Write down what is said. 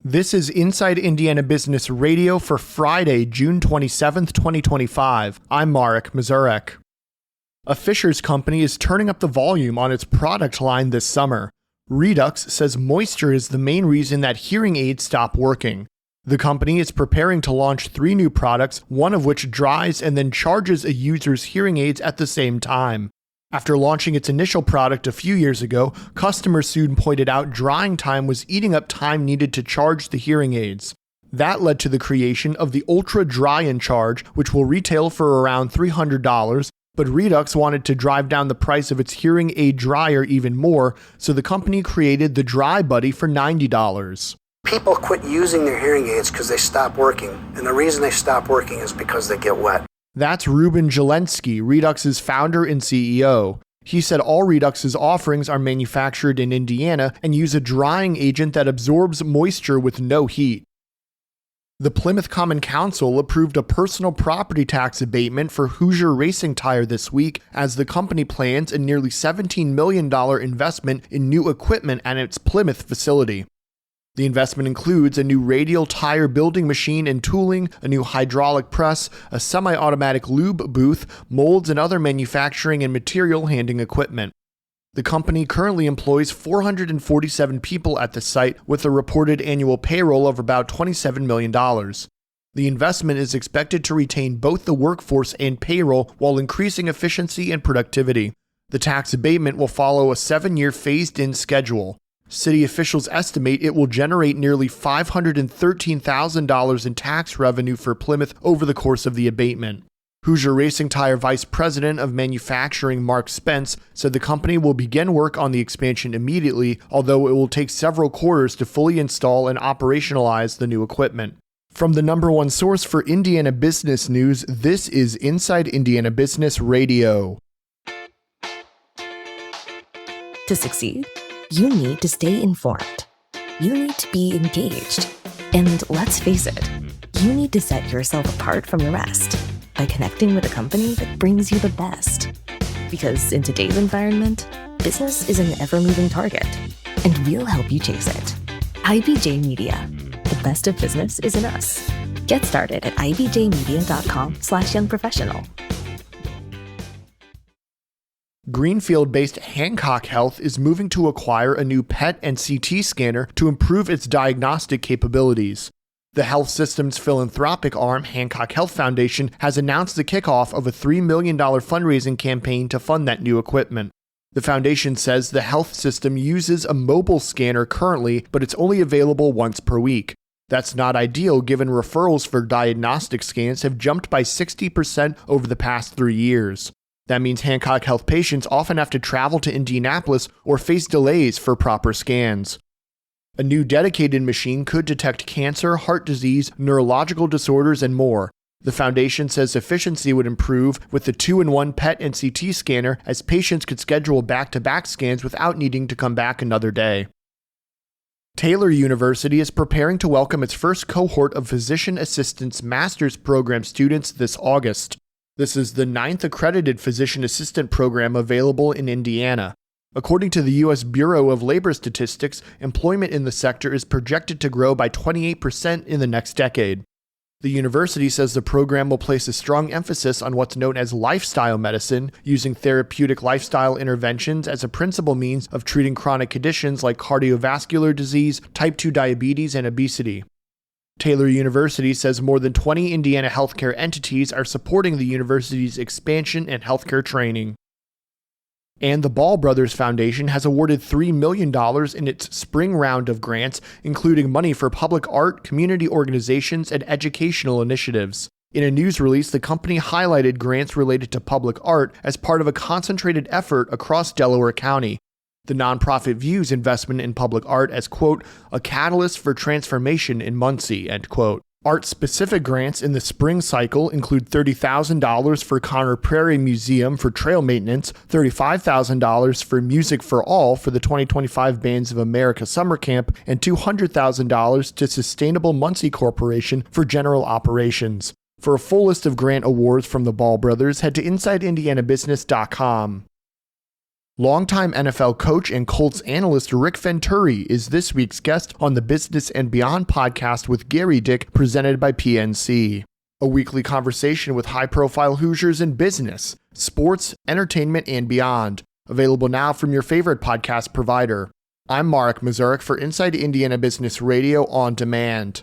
This is Inside Indiana Business Radio for Friday, June 27th, 2025. I'm Marek Mazurek. A Fisher's company is turning up the volume on its product line this summer. Redux says moisture is the main reason that hearing aids stop working. The company is preparing to launch 3 new products, one of which dries and then charges a user's hearing aids at the same time. After launching its initial product a few years ago, customers soon pointed out drying time was eating up time needed to charge the hearing aids. That led to the creation of the Ultra Dry and Charge, which will retail for around $300, but Redux wanted to drive down the price of its hearing aid dryer even more, so the company created the Dry Buddy for $90. People quit using their hearing aids because they stop working, and the reason they stop working is because they get wet. That's Ruben Jelensky, Redux's founder and CEO. He said all Redux's offerings are manufactured in Indiana and use a drying agent that absorbs moisture with no heat. The Plymouth Common Council approved a personal property tax abatement for Hoosier Racing Tire this week as the company plans a nearly $17 million investment in new equipment at its Plymouth facility. The investment includes a new radial tire building machine and tooling, a new hydraulic press, a semi-automatic lube booth, molds, and other manufacturing and material handling equipment. The company currently employs 447 people at the site with a reported annual payroll of about $27 million. The investment is expected to retain both the workforce and payroll while increasing efficiency and productivity. The tax abatement will follow a 7-year phased-in schedule. City officials estimate it will generate nearly $513,000 in tax revenue for Plymouth over the course of the abatement. Hoosier Racing Tire Vice President of Manufacturing Mark Spence said the company will begin work on the expansion immediately, although it will take several quarters to fully install and operationalize the new equipment. From the #1 source for Indiana business news, this is Inside Indiana Business Radio. To succeed, you need to stay informed. You need to be engaged. And let's face it, you need to set yourself apart from the rest by connecting with a company that brings you the best. Because in today's environment, business is an ever-moving target, and we'll help you chase it. IBJ Media. The best of business is in us. Get started at ibjmedia.com/youngprofessional. Greenfield-based Hancock Health is moving to acquire a new PET and CT scanner to improve its diagnostic capabilities. The health system's philanthropic arm, Hancock Health Foundation, has announced the kickoff of a $3 million fundraising campaign to fund that new equipment. The foundation says the health system uses a mobile scanner currently, but it's only available once per week. That's not ideal given referrals for diagnostic scans have jumped by 60% over the past 3 years. That means Hancock Health patients often have to travel to Indianapolis or face delays for proper scans. A new dedicated machine could detect cancer, heart disease, neurological disorders, and more. The foundation says efficiency would improve with the 2-in-1 PET and CT scanner as patients could schedule back-to-back scans without needing to come back another day. Taylor University is preparing to welcome its first cohort of Physician Assistants Master's Program students this August. This is the 9th accredited physician assistant program available in Indiana. According to the U.S. Bureau of Labor Statistics, employment in the sector is projected to grow by 28% in the next decade. The university says the program will place a strong emphasis on what's known as lifestyle medicine, using therapeutic lifestyle interventions as a principal means of treating chronic conditions like cardiovascular disease, type 2 diabetes, and obesity. Taylor University says more than 20 Indiana healthcare entities are supporting the university's expansion and healthcare training. And the Ball Brothers Foundation has awarded $3 million in its spring round of grants, including money for public art, community organizations, and educational initiatives. In a news release, the company highlighted grants related to public art as part of a concentrated effort across Delaware County. The nonprofit views investment in public art as, quote, a catalyst for transformation in Muncie, end quote. Art-specific grants in the spring cycle include $30,000 for Conner Prairie Museum for trail maintenance, $35,000 for Music for All for the 2025 Bands of America Summer Camp, and $200,000 to Sustainable Muncie Corporation for general operations. For a full list of grant awards from the Ball Brothers, head to InsideIndianaBusiness.com. Longtime NFL coach and Colts analyst Rick Venturi is this week's guest on the Business and Beyond podcast with Gary Dick, presented by PNC. A weekly conversation with high-profile Hoosiers in business, sports, entertainment, and beyond. Available now from your favorite podcast provider. I'm Mark Mazurek for Inside Indiana Business Radio On Demand.